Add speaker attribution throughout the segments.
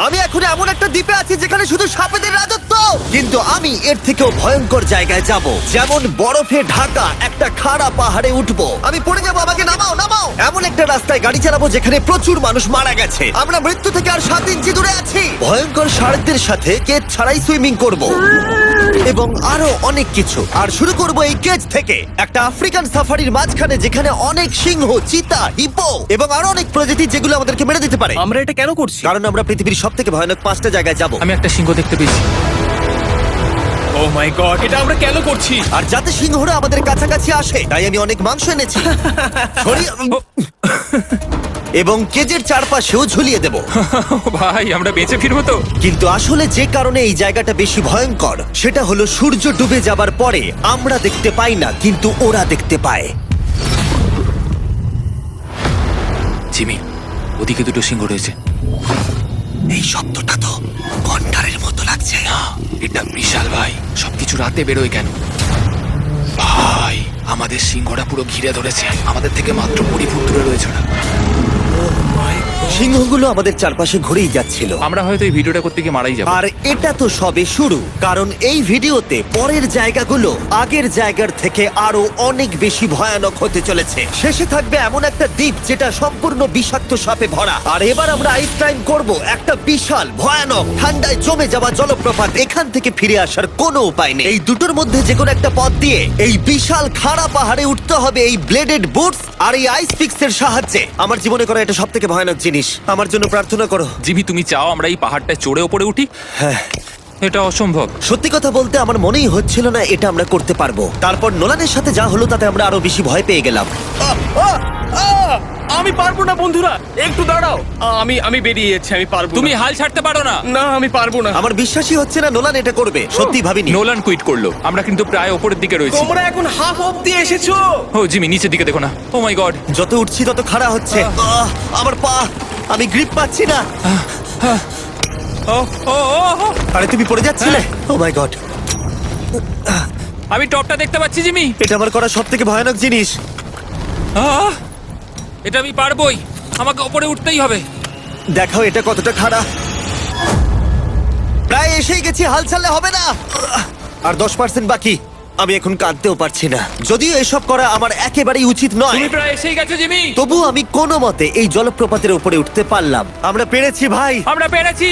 Speaker 1: আমি এখন এমন একটা দ্বীপে আছি যেখানে শুধু সাপেদের রাজত্ব, কিন্তু আমি এর থেকেও ভয়ঙ্কর জায়গায় যাব, যেমন বরফে ঢাকা একটা খাড়া পাহাড়ে উঠবো। আমি পড়ে যাবো, আমাকে নামাও নামাও। এমন একটা রাস্তায় গাড়ি চালাবো যেখানে প্রচুর মানুষ মারা গেছে। আমরা মৃত্যু থেকে আর 7 ইঞ্চি দূরে আছি। ভয়ঙ্কর শার্কদের সাথে কেজ ছাড়াই সুইমিং করব এবং আরো অনেক কিছু। আর শুরু করব এই কেজ থেকে, একটা আফ্রিকান সাফারির মাঝখানে যেখানে অনেক সিংহ, চিতা, হিপো এবং আরো অনেক প্রজাতি যেগুলো আমাদেরকে মেরে দিতে পারে।
Speaker 2: আমরা এটা কেন করছি?
Speaker 1: কারণ আমরা পৃথিবীর সব থেকে ভয়ানক 5টা জায়গায় যাব।
Speaker 3: আমি একটা সিংহ দেখতে পেয়েছি।
Speaker 2: ও মাই গড, এটা আমরা কেন করছি?
Speaker 1: আর যাতে সিংহরা আমাদের কাছাকাছি আসে তাই আমি অনেক মাংস এনেছি। ছড়িয়ে- এবং কেজের চারপাশেও ঝুলিয়ে দেব।
Speaker 3: ভাই আমরা বেঁচে ফিরবো তো?
Speaker 1: কিন্তু আসলে যে কারণে এই জায়গাটা বেশি ভয়ঙ্কর সেটা হলো সূর্য ডুবে যাবার পরে আমরা দেখতে পাই না, কিন্তু ওরা দেখতে পায়।
Speaker 3: জিমি, ওদিকে দুটো সিংহ রয়েছে।
Speaker 1: এই শব্দটা তো ঘন্টারের মতো লাগছে।
Speaker 3: না, এটা বিশাল ভাই। সবকিছু রাতে বেরোয় কেন? ভাই, আমাদের সিংহটা পুরো ঘিরে ধরেছে। আমাদের থেকে মাত্র 20 ফুট দূরে রয়েছে ওরা।
Speaker 1: সিংহগুলো আমাদের চারপাশে ঘুরেই যাচ্ছিল।
Speaker 3: আমরা হয়তো এই ভিডিওটা করতে গিয়ে মারাই যাবো।
Speaker 1: আর এটা তো সবে শুরু, কারণ এই ভিডিওতে পরের জায়গাগুলো আগের জায়গার থেকে আরো অনেক বেশি ভয়ানক হতে চলেছে। শেষে থাকবে এমন একটা দ্বীপ যেটা সম্পূর্ণ বিষাক্ত সাপে ভরা। আর এবার আমরা আইস ক্লাইম্ব করব একটা বিশাল ভয়ানক ঠান্ডায় জমে যাওয়া জলপ্রপাত। এখান থেকে ফিরে আসার কোনো উপায় নেই। এই দুটোর মধ্যে যে কোনো একটা পথ দিয়ে এই বিশাল খাড়া পাহাড়ে উঠতে হবে এই ব্লেডেড বুটস আর এই আইস পিক্সের সাহায্যে। আমার জীবনে করা এটা সব থেকে ভয়ানক জিনিস। আমার জন্য প্রার্থনা করো।
Speaker 3: জিমি, তুমি চাও আমরা এই পাহাড়টায় চড়ে ওপরে উঠি?
Speaker 1: হ্যাঁ,
Speaker 3: এটা অসম্ভব।
Speaker 1: সত্যি কথা বলতে আমার মনেই হচ্ছিল না এটা আমরা করতে পারবো। তারপর নোলানের সাথে যা হলো তাতে আমরা আরো বেশি ভয় পেয়ে গেলাম।
Speaker 2: আমি পারবো না বন্ধুরা, একটু দাঁড়াও। আমি বেরিয়ে যাচ্ছি, আমি পারবো
Speaker 3: তুমি
Speaker 2: না।
Speaker 3: হাল ছাড়তে পারো না।
Speaker 2: না, আমি পারবো না।
Speaker 1: আমার বিশ্বাসই হচ্ছে না নোলান এটা করবে। সত্যি ভাবিনি।
Speaker 3: নোলান কুইট করলো। আমরা কিন্তু প্রায় ওপরের দিকে রয়েছি।
Speaker 2: তোমরা এখন হাফ অব্দি এসেছো।
Speaker 3: ও জিমি, নিচের দিকে দেখো না। ও মাই গড।
Speaker 1: যত উঠছি তত খাড়া হচ্ছে। আমার পা, আমি গ্রিপ পাচ্ছি না।
Speaker 3: ও ও ও, ও।
Speaker 1: আরে তুমি পড়ে যাচ্ছিলে। ও মাই গড,
Speaker 3: আমি টপটা দেখতে পাচ্ছি জিমি।
Speaker 1: এটা আমার করা সব থেকে ভয়ানক জিনিস।
Speaker 3: আহ! এটা আমি পারবোই। আমাকে ওপরে উঠতেই হবে।
Speaker 1: দেখাও এটা কতটা খাড়া। প্রায় এসেই গেছি, হাল ছাড়লে হবে না। আর 10% বাকি। আমি এখন কাঁদতেও পারছি না, যদিও এসব করা আমার একেবারেই উচিত নয়।
Speaker 3: তুমি প্রায় এসেই গেছো জিমি।
Speaker 1: তবু আমি কোনো মতে এই জলপ্রপাতের উপরে উঠতে পারলাম। আমরা পেরেছি ভাই।
Speaker 3: আমরা পেরেছি।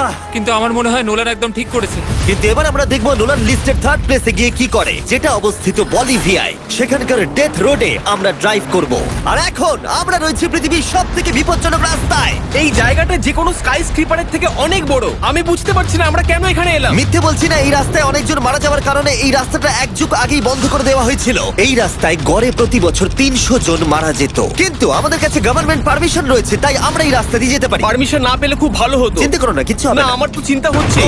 Speaker 1: আহ,
Speaker 3: কিন্তু আমার মনে হয় নোলান একদম ঠিক করেছে।
Speaker 1: কিন্তু এবার আমরা দেখবো নোলান লিস্টের 3rd প্লেসে গিয়ে কি করে, যেটা অবস্থিত বলিভিয়ায়। সেখানকার ডেথ রোডে আমরা ড্রাইভ করব। আর এখন আমরা রয়েছি পৃথিবীর সব থেকে বিপজ্জনক রাস্তায়।
Speaker 2: এই জায়গাটা যে কোনো স্কাই স্ক্রিপারের থেকে অনেক বড়। আমি বুঝতে পারছি না আমরা কেন এখানে এলাম।
Speaker 1: মিথ্যে বলছি না, এই রাস্তায় অনেকজন মারা যাওয়ার কারণে এই রাস্তাটা 1 যুগ আগেই বন্ধ করে দেওয়া হয়েছিল। এই রাস্তায় গড়ে প্রতি বছর 300 জন মারা যেত, কিন্তু আমাদের কাছে গভর্নমেন্ট পারমিশন রয়েছে, তাই আমরা এই রাস্তা দিয়ে যেতে পারি।
Speaker 2: পারমিশন না পেলে খুব ভালো হতো।
Speaker 1: চিন্তা করো না, কিচ্ছু হবে
Speaker 2: না,
Speaker 1: না।
Speaker 2: আমার তো চিন্তা হচ্ছে।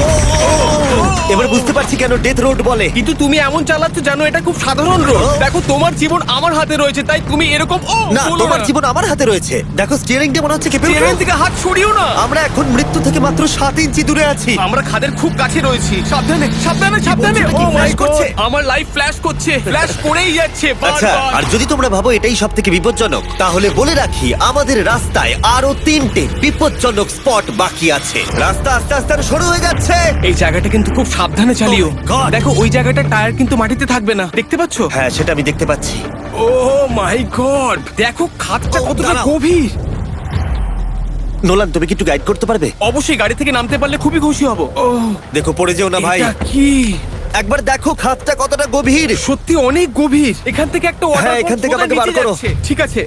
Speaker 1: এবার বুঝতে পারছি কেন ডেথ রোড বলে।
Speaker 2: কিন্তু তুমি এমন চালাচ্ছ জানো এটা খুব সাধারণ রোড। দেখো তোমার জীবন আমার হাতে রয়েছে, তাই তুমি এরকম
Speaker 1: না,
Speaker 2: বলো
Speaker 1: তোমার
Speaker 2: না।
Speaker 1: জীবন আমার হাতে রয়েছে। দেখো স্টিয়ারিংটা মনে হচ্ছে কেঁপে উঠলো।
Speaker 2: স্টিয়ারিং থেকে হাত সরিও না।
Speaker 1: আমরা এখন মৃত্যু থেকে মাত্র 7 ইঞ্চি দূরে আছি।
Speaker 2: আমরা খাদের খুব কাছে রয়েছি। সাবধানে সাবধানে সাবধানে।
Speaker 1: বলছো,
Speaker 2: ও
Speaker 1: কি
Speaker 2: মাই
Speaker 1: flash করছে?
Speaker 2: গড, আমার লাইফ ফ্ল্যাশ করছে, ফ্ল্যাশ করেই যাচ্ছে
Speaker 1: আচ্ছা,
Speaker 2: বারবার।
Speaker 1: আর যদি তোমরা ভাবো এটাই সব থেকে বিপজ্জনক, তাহলে বলে রাখি আমাদের রাস্তায় আরো 3টে বিপজ্জনক স্পট বাকি আছে। রাস্তা আস্তে আস্তে আরো সরু হয়ে যাচ্ছে।
Speaker 2: এই জায়গাটা কিন্তু খুব সাবধানে চালিও।
Speaker 1: Oh my God!
Speaker 2: দেখো ওই জায়গাটা টায়ার কিন্তু মাটিতে থাকবে না, দেখতে পাচ্ছো?
Speaker 1: হ্যাঁ, সেটা আমি দেখতে পাচ্ছি।
Speaker 2: ও মাই গড, দেখো খাদটা
Speaker 1: Oh,
Speaker 2: কতটা
Speaker 1: দাঁড়াও।
Speaker 2: গভীর।
Speaker 1: নোলান, তুমি কি একটু গাইড করতে পারবে?
Speaker 2: অবশ্যই গাড়ি থেকে নামতে পারলে খুবই খুশি হব। ও
Speaker 1: দেখো পড়ে যেও না ভাই।
Speaker 2: এটা কি?
Speaker 1: একবার দেখো খাতটা কতটা গভীর।
Speaker 2: সত্যি অনেক গভীর। এখান থেকে একটা ওয়াটার
Speaker 1: হ্যাঁ, এখান থেকে আমাকে বার করো।
Speaker 2: ঠিক আছে।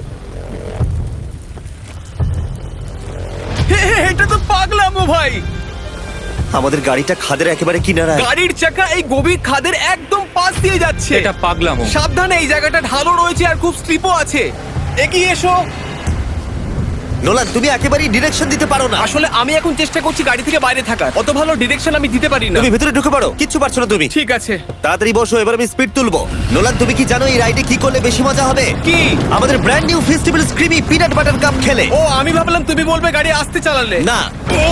Speaker 2: এটা তো পাগলামো ভাই।
Speaker 1: আমাদের গাড়িটা খাদের একেবারে কিনারায়।
Speaker 2: গাড়ির চাকা এই গভীর খাদের একদম পাশ দিয়ে যাচ্ছে।
Speaker 3: এটা পাগলামো।
Speaker 2: সাবধানে, এই জায়গাটা ঢালও রয়েছে আর খুব স্লিপও আছে। এগিয়ে এসো।
Speaker 1: নোলান, তুমি একেবারেই ডিরেকশন দিতে পারো না।
Speaker 2: আসলে আমি এখন চেষ্টা করছি গাড়ি থেকে বাইরে থাকার। অত ভালো ডিরেকশন আমি দিতে পারি না।
Speaker 1: তুমি ভিতরে ঢুকে পড়ো, কিচ্ছু পারছো না তুমি।
Speaker 2: ঠিক আছে।
Speaker 1: তাড়াতাড়ি বসো, এবার আমি স্পিড তুলবো। নোলান, তুমি কি জানো এই রাইডে কি করলে বেশি মজা হবে?
Speaker 2: কি?
Speaker 1: আমাদের brand new festival creamy peanut butter cup খেলে।
Speaker 2: ও, আমি ভাবলাম তুমি বলবে গাড়ি আসতে চালালে।
Speaker 1: না,
Speaker 2: ও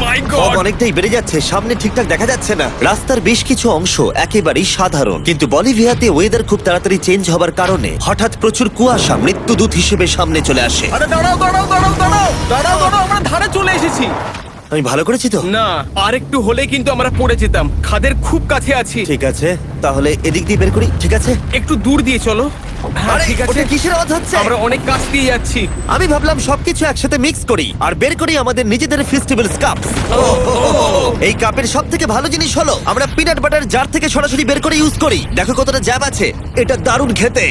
Speaker 2: মাই
Speaker 1: ফগ
Speaker 2: গড।
Speaker 1: অনেকটাই বেড়ে যাচ্ছে, সামনে ঠিকঠাক দেখা যাচ্ছে না। রাস্তার বেশ কিছু অংশ একেবারেই সাধারণ, কিন্তু বলিভিয়াতে ওয়েদার খুব তাড়াতাড়ি চেঞ্জ হবার কারণে হঠাৎ প্রচুর কুয়াশা মৃত্যুদূত হিসেবে সামনে চলে আসে।
Speaker 2: আরে দাঁড়াও দাঁড়াও দাঁড়াও দাঁড়াও দাঁড়াও দাঁড়াও, আমরা ধারে চলে এসেছি।
Speaker 1: আমি ভালো করেছি তো?
Speaker 2: না, আর একটু হলে কিন্তু আমরা পড়ে যেতাম। খাদের খুব কাছে আছি।
Speaker 1: ঠিক আছে, তাহলে এদিক দিয়ে বের করি। ঠিক আছে।
Speaker 2: একটু দূর দিয়ে চলো। হ্যাঁ,
Speaker 1: আরে,
Speaker 2: ঠিক আছে।
Speaker 1: ওটা কিসের আওয়াজ হচ্ছে?
Speaker 2: আমরা অনেক কাছ দিয়ে যাচ্ছি।
Speaker 1: আমি ভাবলাম সবকিছু একসাথে মিক্স করি আর বের করি আমাদের নিজেদের ফেস্টিভ্যালস কাপ। এই কাপের সব থেকে ভালো জিনিস হলো আমরা পিনাট বাটার জার থেকে সরাসরি বের করে ইউজ করি। দেখো কতটা জ্যাব আছে, এটা দারুণ খেতে।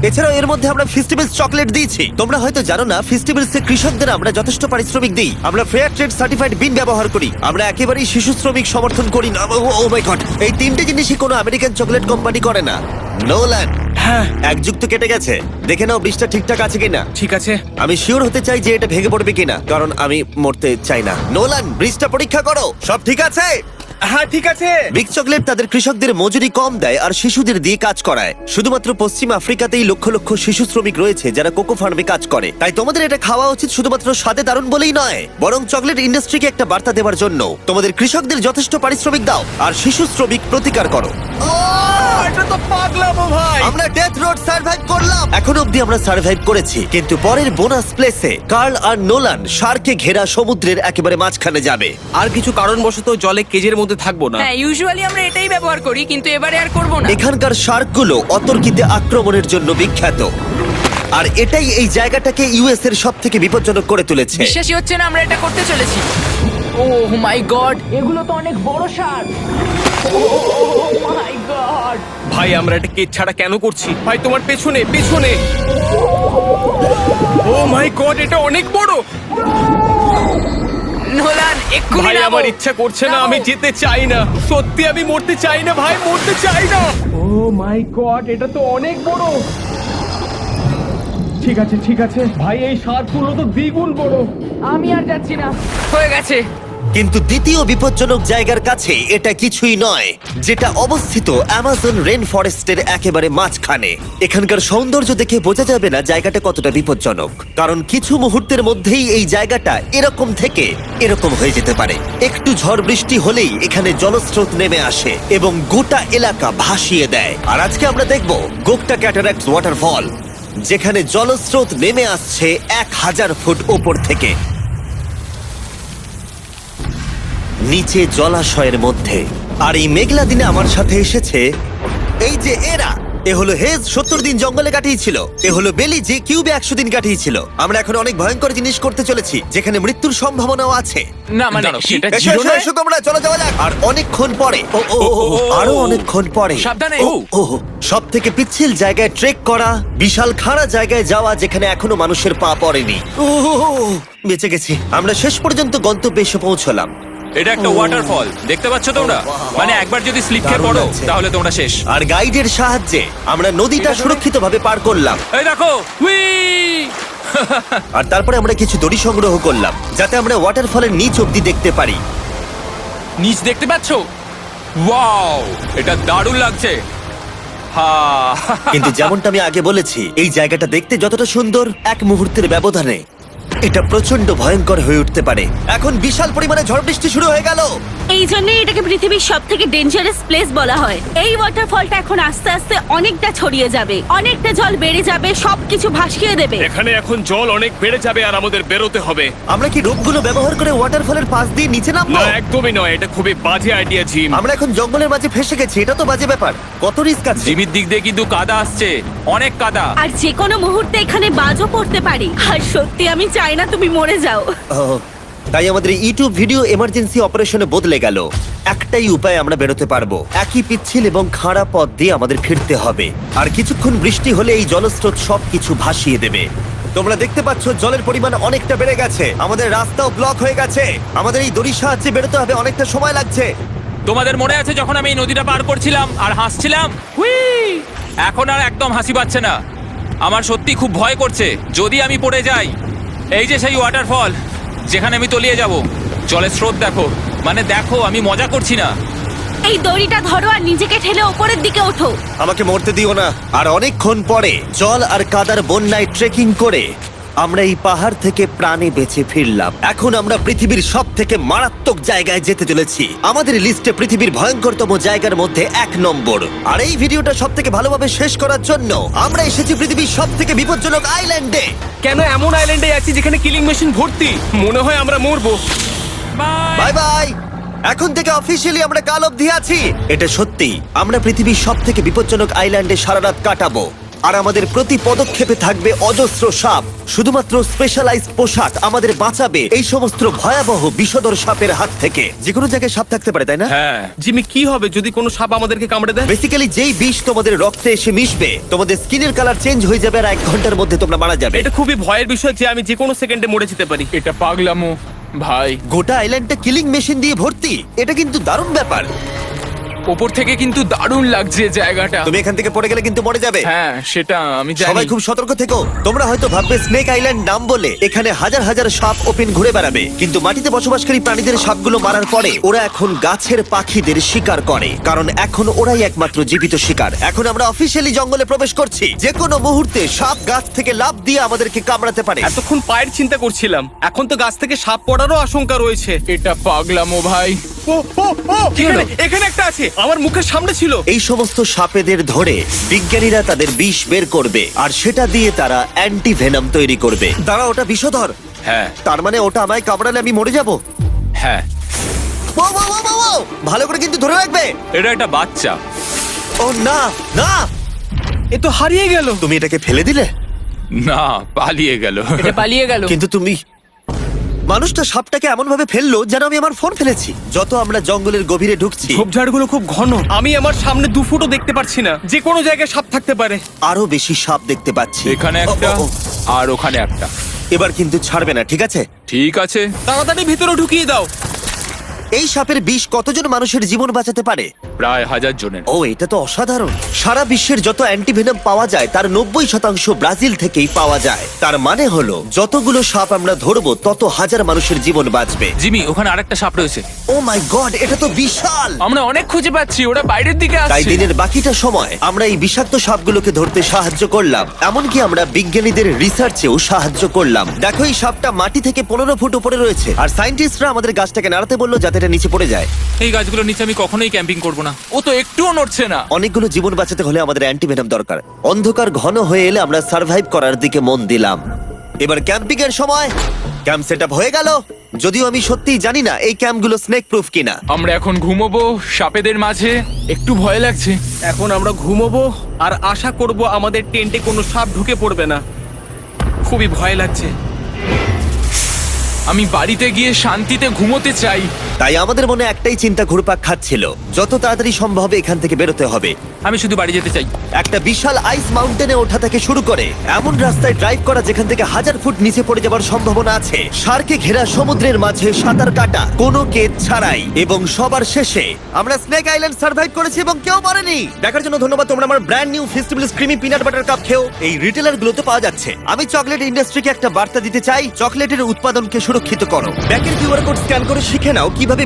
Speaker 1: এছাড়াও এর মধ্যে আমরা ফেস্টিভ্যালস চকলেট দিয়েছি। তোমরা হয়তো জানো না, ফেস্টিভ্যালস এর কৃষকদের আমরা যথেষ্ট পারিশ্রমিক দিই। আমরা ফেয়ার ট্রেড সার্টিফাইড বিন ব্যবহার করি। আমরা একেবারেই শিশু শ্রমিক সমর্থন করি না। ও মাই গড, এই তিনটে জিনিসই কোনো আমেরিকান চকলেট কোম্পানি করে না। নোলান,
Speaker 2: হ্যাঁ,
Speaker 1: এক যুগ তো কেটে গেছে, দেখে নাও ব্রিজটা ঠিকঠাক আছে কিনা।
Speaker 2: ঠিক আছে।
Speaker 1: আমি শিওর হতে চাই যে এটা ভেঙে পড়বে কিনা, কারণ আমি মরতে চাই না। নোলান, ব্রিজটা পরীক্ষা করো, সব ঠিক আছে?
Speaker 2: হ্যাঁ, ঠিক আছে।
Speaker 1: বিগ চকলেট তাদের কৃষকদের মজুরি কম দেয় আর শিশুদের দিয়ে কাজ করায়। শুধুমাত্র পশ্চিম আফ্রিকাতেই লক্ষ লক্ষ শিশু শ্রমিক রয়েছে যারা কোকো ফার্মে কাজ করে। তাই তোমাদের এটা খাওয়া উচিত শুধুমাত্র স্বাদে দারুণ বলেই নয়, বরং চকলেট ইন্ডাস্ট্রিকে একটা বার্তা দেওয়ার জন্য। তোমাদের কৃষকদের যথেষ্ট পারিশ্রমিক দাও আর শিশু শ্রমিক প্রতিকার করো।
Speaker 2: এটা তো পাগলামো ভাই।
Speaker 1: আমরা ডেথ রোড সার্ভাইভ করলাম। এখন অবধি আমরা সার্ভাইভ করেছি, কিন্তু পরের বোনাস প্লেসে কার্ল আর নোলান শার্কে ঘেরা সমুদ্রের একেবারে মাঝখানে যাবে।
Speaker 2: আর কিছু কারণবশত জলে কেজের মধ্যে থাকবো না।
Speaker 4: হ্যাঁ, ইউজুয়ালি আমরা এটাই ব্যবহার করি, কিন্তু এবারে আর করব না।
Speaker 1: এখানকার শার্কগুলো অতর্কিতে আক্রমণের জন্য বিখ্যাত, আর এটাই এই জায়গাটাকে ইউএস এর সব থেকে বিপজ্জনক করে তুলেছে।
Speaker 4: বিশ্বাসই হচ্ছে না আমরা এটা করতে চলেছি। ও মাই গড, এগুলো তো অনেক বড় সার। ও মাই গড।
Speaker 2: ভাই, আমরা এটা কেজ ছাড়া কেন করছি? ভাই, তোমার পেছনে পেছনে। ও মাই গড, এটা অনেক বড়।
Speaker 4: নোলান, এক্ষুনি
Speaker 2: ভাই,
Speaker 4: নামো।
Speaker 2: আমার ইচ্ছা করছে না,
Speaker 4: নামো।
Speaker 2: আমি যেতে চাই না। সত্যি আমি মরতে চাই না ভাই, মরতে চাই না। ও মাই গড, এটা তো অনেক বড়। ঠিক আছে, ঠিক আছে ভাই, এই সাপগুলো তো দ্বিগুণ বড়।
Speaker 4: আমি আর যাচ্ছি না, হয়ে গেছে।
Speaker 1: কিন্তু দ্বিতীয় বিপজ্জনক জায়গার কাছে এটা কিছুই নয়, যেটা অবস্থিত অ্যামাজন রেন ফরেস্টের একেবারে মাঝখানে। এখানকার সৌন্দর্য দেখে বোঝা যাবে না জায়গাটা কতটা বিপজ্জনক, কারণ কিছু মুহূর্তের মধ্যেই এই জায়গাটা এরকম থেকে এরকম হয়ে যেতে পারে। একটু ঝড় বৃষ্টি হলেই এখানে জলস্রোত নেমে আসে এবং গোটা এলাকা ভাসিয়ে দেয়। আর আজকে আমরা দেখব গোকটা ক্যাটারাক্ট ওয়াটারফল, যেখানে জলস্রোত নেমে আসছে 1000 ফুট ওপর থেকে নিচে জলাশয়ের মধ্যে। আর এই মেঘলা দিনে আমার সাথে এসেছে এই যে এরা। এ হলো হেজ, 70 দিন জঙ্গলে কাটিয়েছিল। এ হলো বেলি, যে কিউবে 100 দিন কাটিয়েছিল। আমরা এখন অনেক ভয়ঙ্কর জিনিস করতে চলেছি, যেখানে মৃত্যুর সম্ভাবনাও আছে।
Speaker 4: না মানে
Speaker 3: দাঁড়াও,
Speaker 4: কি?
Speaker 3: সেটা
Speaker 1: এসো, এসো, এসো তোমরা, চলো যাওয়া যাক। আর অনেকক্ষণ পরে আরো অনেকক্ষণ পরে
Speaker 4: সাবধানে।
Speaker 1: সব থেকে পিচ্ছিল জায়গায় ট্রেক করা, বিশাল খাড়া জায়গায় যাওয়া যেখানে এখনো মানুষের পা পড়েনি। বেঁচে গেছি। আমরা শেষ পর্যন্ত গন্তব্যে এসে পৌঁছলাম।
Speaker 5: এটা একটা ওয়াটারফল, দেখতে পাচ্ছ তোমরা? মানে একবার যদি স্লিপ খেয়ে
Speaker 1: দারুণ
Speaker 5: পড়ো
Speaker 1: লাগছে।
Speaker 5: তাহলে তোমরা শেষ।
Speaker 1: আর গাইডের সাহায্যে আমরা নদীটা সুরক্ষিতভাবে পার করলাম।
Speaker 5: এই দেখো, উই!
Speaker 1: আর তারপরে আমরা কিছু দড়ি সংগ্রহ করলাম, যাতে আমরা ওয়াটারফলের নিচ অব্দি দেখতে পারি।
Speaker 5: নিচ দেখতে পাচ্ছ? ওয়াও, এটা দারুণ লাগছে। হা!
Speaker 1: কিন্তু যেমনটা আমি আগে বলেছি, এই জায়গাটা দেখতে যতটা সুন্দর, এক মুহূর্তের ব্যবধানে এটা প্রচন্ড ভয়ঙ্কর হয়ে উঠতে পারে। এখন বিশাল পরিমাণে ঝড় বৃষ্টি শুরু হয়ে গেল।
Speaker 6: এই জন্যই এটাকে পৃথিবীর সব থেকে ডেঞ্জারাস প্লেস বলা হয়। এই ওয়াটারফলটা এখন আস্তে আস্তে অনেকটা ছড়িয়ে যাবে, অনেকটা জল বেড়ে যাবে, সবকিছু ভাসিয়ে দেবে।
Speaker 2: এখানে এখন জল অনেক বেড়ে যাবে আর আমাদের বেরোতে হবে।
Speaker 1: আমরা কি রোপগুলো ব্যবহার করে ওয়াটারফলের পাশ দিয়ে নিচে নামবো?
Speaker 2: না, একদমই নয়, এটা খুবই বাজে আইডিয়া জিম।
Speaker 1: আমরা এখন জঙ্গলের মাঝে ফেসে গেছি, এটা তো বাজে ব্যাপার। কত রিস্ক আছে।
Speaker 5: জিমির দিক দিয়ে কিন্তু কাদা আসছে, অনেক কাদা।
Speaker 6: আর যে কোনো মুহূর্তে এখানে বাজও পড়তে পারি। আর সত্যি আমি চাই না তুমি মরে যাও।
Speaker 1: তাই আমাদের ইউটিউব ভিডিও এমার্জেন্সি অপারেশনে বদলে গেল। একটাই উপায় আমরা বেরোতে পারবো, একই পিচ্ছিল এবং খাড়া পথ দিয়ে আমাদের ফিরতে হবে। আর কিছুক্ষণ বৃষ্টি হলে এই জলস্রোত সবকিছু ভাসিয়ে দেবে। তোমরা দেখতে পাচ্ছ জলের পরিমাণ অনেকটা বেড়ে গেছে, আমাদের রাস্তাও ব্লক হয়ে গেছে। আমাদের এই দড়ির সাহায্যে বেরোতে হবে, অনেকটা সময় লাগছে।
Speaker 5: তোমাদের মনে আছে যখন আমি এই নদীটা পার করছিলাম আর হাসছিলাম? হুই! এখন আর একদম হাসি পাচ্ছে না। আমার সত্যি খুব ভয় করছে, যদি আমি পড়ে যাই। এই যে সেই ওয়াটারফল, যেখানে আমি তলিয়ে যাব। জলের স্রোত দেখো, মানে দেখো, আমি মজা করছি না।
Speaker 6: এই দড়িটা ধরো আর নিজেকে ঠেলে ওপরের দিকে ওঠো।
Speaker 1: আমাকে মরতে দিও না। আর অনেকক্ষণ পরে জল আর কাদার বন্যায় ট্রেকিং করে আমরা এই পাহাড় থেকে প্রাণে বেঁচে ফিরলাম। এখন আমরা পৃথিবীর সব থেকে মারাত্মক জায়গায় যেতে চলেছি। আমাদের লিস্টে পৃথিবীর ভয়ঙ্করতম জায়গার মধ্যে 1 নম্বর। আর এই ভিডিওটা সব থেকে ভালোভাবে শেষ করার জন্য আমরা এসেছি পৃথিবীর সব থেকে বিপজ্জনক আইল্যান্ডে।
Speaker 2: কেন এমন আইল্যান্ডে আছি যেখানে কিলিং মেশিন ভর্তি? মনে হয় আমরা মরবো।
Speaker 1: Bye bye. এখন থেকে অফিসিয়ালি আমরা কাল অবধি আছি। এটা সত্যি, আমরা পৃথিবীর সব থেকে বিপজ্জনক আইল্যান্ডে সারা রাত কাটাবো। আর আমাদের প্রতি পদক্ষেপে থাকবে অজস্র সাপ। শুধুমাত্র স্পেশালাইজড পোশাক আমাদের বাঁচাবে এই সমস্ত ভয়াবহ বিষধর সাপের হাত থেকে। যে কোনো জায়গায় সাপ থাকতে পারে, তাই না?
Speaker 5: হ্যাঁ,
Speaker 2: জিমি, কি হবে যদি কোনো সাপ আমাদেরকে কামড়ে দেয়?
Speaker 1: বেসিক্যালি যেই বিষ তোমাদের রক্তে এসে মিশবে, তোমাদের স্কিনের কালার চেঞ্জ হয়ে যাবে আর 1 ঘন্টার মধ্যে তোমরা মারা যাবে।
Speaker 2: এটা খুবই ভয়ের বিষয় যে আমি যে কোনো সেকেন্ডে মরে যেতে পারি।
Speaker 5: এটা পাগলামো ভাই।
Speaker 1: গোটা আইল্যান্ডটা কিলিং মেশিন দিয়ে ভর্তি। এটা কিন্তু দারুণ ব্যাপার।
Speaker 5: ওপর থেকে কিন্তু দারুণ লাগছে জায়গাটা।
Speaker 1: তুমি এখান থেকে পড়ে গেলে কিন্তু মরে যাবে।
Speaker 5: হ্যাঁ, সেটা আমি
Speaker 1: সবাই
Speaker 5: জানি।
Speaker 1: খুব সতর্ক থেকো। তোমরা হয়তো ভাববে স্নেক আইল্যান্ড নাম বলে এখানে হাজার হাজার সাপ ওপেন ঘুরে বেড়াবে, কিন্তু মাটিতে বসবাসকারী প্রাণীদের সাপগুলো মারার পরে ওরা এখন গাছের পাখিদের শিকার করে, কারণ এখন ওরাই একমাত্র জীবিত শিকার। এখন আমরা অফিসিয়ালি জঙ্গলে প্রবেশ করছি। যে কোনো মুহূর্তে সাপ গাছ থেকে লাফ দিয়ে আমাদেরকে কামড়াতে পারে।
Speaker 2: এতক্ষণ পায়ের চিন্তা করছিলাম, এখন তো গাছ থেকে সাপ পড়ারও আশঙ্কা রয়েছে।
Speaker 5: এটা পাগলামো ভাই।
Speaker 2: ও ও ও, এখানে একটা আছে, আমার মুখের সামনে ছিল।
Speaker 1: এই সমস্ত সাপেদের ধরে বিজ্ঞানীরা তাদের বিষ বের করবে, আর সেটা দিয়ে তারা অ্যান্টি ভেনাম তৈরি করবে। দাঁড়া, ওটা বিষধর।
Speaker 5: হ্যাঁ
Speaker 1: তার মানে ওটা আমায় কামড়ালে আমি মরে যাব?
Speaker 5: হ্যাঁ,
Speaker 1: ভালো করে কিন্তু ধরে রাখবে।
Speaker 5: এটা একটা বাচ্চা।
Speaker 1: ও না না,
Speaker 2: এ তো হারিয়ে গেল।
Speaker 1: তুমি এটাকে ফেলে দিলে?
Speaker 5: না, পালিয়ে গেল।
Speaker 4: এটা পালিয়ে গেল।
Speaker 1: কিন্তু তুমি, মানুষটা সাপটাকে এমন ভাবে ফেললো যেন আমি আমার ফোন ফেলেছি। যত আমরা জঙ্গলের গভীরে ঢুকছি,
Speaker 2: ঝোপঝাড়গুলো খুব ঘন, আমি আমার সামনে 2 ফুটও দেখতে পাচ্ছি না। যে কোনো জায়গায় সাপ থাকতে পারে।
Speaker 1: আরো বেশি সাপ দেখতে পাচ্ছি।
Speaker 5: এখানে একটা
Speaker 1: ও, ও, ও।
Speaker 5: আর ওখানে একটা।
Speaker 1: এবার কিন্তু ছাড়বে না, ঠিক আছে?
Speaker 5: ঠিক আছে।
Speaker 2: তাড়াতাড়ি ভিতরে ঢুকিয়ে দাও।
Speaker 1: এই সাপের বিষ কতজন মানুষের জীবন বাঁচাতে পারে?
Speaker 5: প্রায় 1000 জনের।
Speaker 1: ও, এটা তো অসাধারণ। সারা বিশ্বের যত অ্যান্টিভেনম পাওয়া যায় তার 90% ব্রাজিল থেকেই পাওয়া যায়। তার মানে হলো যতগুলো সাপ আমরা ধরবো তত হাজার মানুষের জীবন বাঁচবে।
Speaker 5: জিমি, ওখানে আরেকটা সাপ রয়েছে।
Speaker 1: ও মাই গড, এটা তো বিশাল।
Speaker 5: আমরা অনেক খুঁজে পাচ্ছি, ওরা বাইরের দিকে
Speaker 1: তাই
Speaker 5: আসছে।
Speaker 1: দিনের বাকিটা সময় আমরা এই বিষাক্ত সাপগুলোকে ধরতে সাহায্য করলাম। এমনকি আমরা বিজ্ঞানীদের রিসার্চেও সাহায্য করলাম। দেখো, এই সাপটা মাটি থেকে 15 ফুট উপরে রয়েছে, আর সায়েন্টিস্টরা আমাদের গাছটাকে নাড়াতে বললো যাতে এটা নিচে পড়ে যায়।
Speaker 5: এই গাছগুলোর নিচে আমি কখনোই ক্যাম্পিং করব না। ও তো একটুও নড়ছে না।
Speaker 1: অনেকগুলো জীবন বাঁচাতে হলে আমাদের অ্যান্টিভেনম দরকার। অন্ধকার ঘন হয়ে এলে আমরা সার্ভাইভ করার দিকে মন দিলাম। এবার ক্যাম্পিং এর সময়। ক্যাম্প সেটআপ হয়ে গেল, যদিও আমি সত্যিই জানি না এই ক্যাম্পগুলো স্নেক প্রুফ কিনা।
Speaker 5: আমরা এখন ঘুমোবো সাপেদের মাঝে। একটু ভয় লাগছে।
Speaker 2: এখন আমরা ঘুমোবো আর আশা করব আমাদের টেন্টে কোনো সাপ ঢুকে পড়বে না। খুবই ভয় লাগছে।
Speaker 5: আমি বাড়িতে গিয়ে শান্তিতে ঘুমোতে চাই।
Speaker 1: তাই আমাদের মনে একটাই চিন্তা ঘুরপাক খাচ্ছিল, যত তাড়াতাড়ি সম্ভব এখান থেকে বেরোতে হবে।
Speaker 5: আমি শুধু বাড়ি যেতে চাই।
Speaker 1: একটা বিশাল আইস মাউন্টেনে ওঠা থেকে শুরু করে এমন রাস্তায় ড্রাইভ করা যেখান থেকে 1000 ফুট নিচে পড়ে যাওয়ার সম্ভাবনা আছে, শার্কে ঘেরা সমুদ্রের মাঝে সাঁতার কাটা কোনো কেদ ছাড়াই, এবং সবার শেষে আমরা স্নেক আইল্যান্ড সার্ভাইভ করেছি এবং কেউ মরেনি। দেখার জন্য ধন্যবাদ। তোমরা আমার brand new festival creamy peanut butter cup খেও এই রিটেলার গুলোতে পাওয়া যাচ্ছে। আমি চকলেট ইন্ডাস্ট্রিকে একটা বার্তা দিতে চাই, চকলেটের উৎপাদনকে সুরক্ষিত করো। ব্যাকের কিউআর কোড স্ক্যান করে শিখে নাও কিভাবে